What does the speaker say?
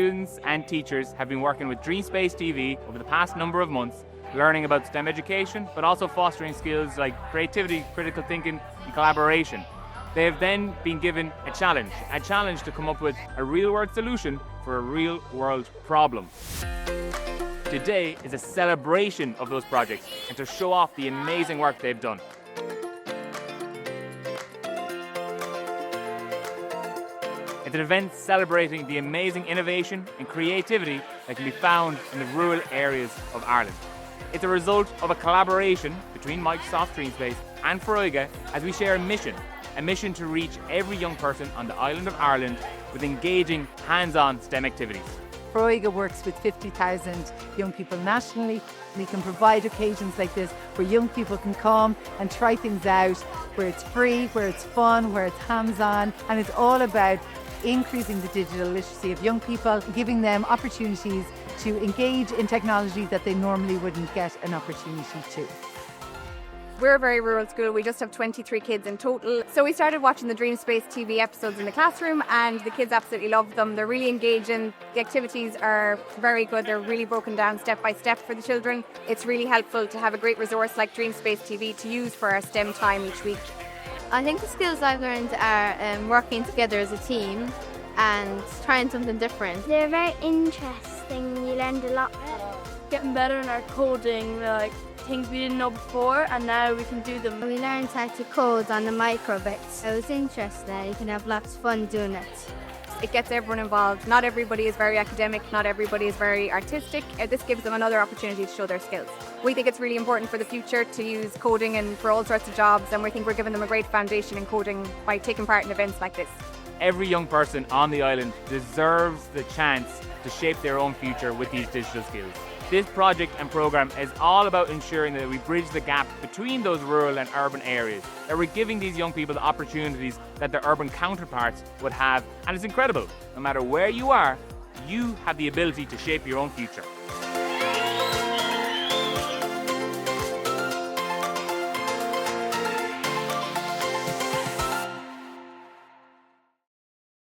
students and teachers have been working with DreamSpace TV over the past number of months, learning about STEM education, but also fostering skills like creativity, critical thinking, and collaboration. They have then been given a challenge to come up with a real-world solution for a real-world problem. Today is a celebration of those projects and to show off the amazing work they've done. It's an event celebrating the amazing innovation and creativity that can be found in the rural areas of Ireland. It's a result of a collaboration between Microsoft DreamSpace and Foróige as we share a mission to reach every young person on the island of Ireland with engaging, hands-on STEM activities. Foróige works with 50,000 young people nationally. We can provide occasions like this where young people can come and try things out, where it's free, where it's fun, where it's hands-on, and it's all about increasing the digital literacy of young people, giving them opportunities to engage in technology that they normally wouldn't get an opportunity to. We're a very rural school, we just have 23 kids in total. So we started watching the DreamSpace TV episodes in the classroom and the kids absolutely love them. They're really engaging, the activities are very good, they're really broken down step by step for the children. It's really helpful to have a great resource like DreamSpace TV to use for our STEM time each week. I think the skills I've learned are working together as a team and trying something different. They're very interesting, you learned a lot. Getting better in our coding, like things we didn't know before and now we can do them. We learned how to code on the microbits. It was interesting, you can have lots of fun doing it. It gets everyone involved. Not everybody is very academic, not everybody is very artistic. This gives them another opportunity to show their skills. We think it's really important for the future to use coding and for all sorts of jobs, and we think we're giving them a great foundation in coding by taking part in events like this. Every young person on the island deserves the chance to shape their own future with these digital skills. This project and programme is all about ensuring that we bridge the gap between those rural and urban areas, that we're giving these young people the opportunities that their urban counterparts would have, and it's incredible. No matter where you are, you have the ability to shape your own future.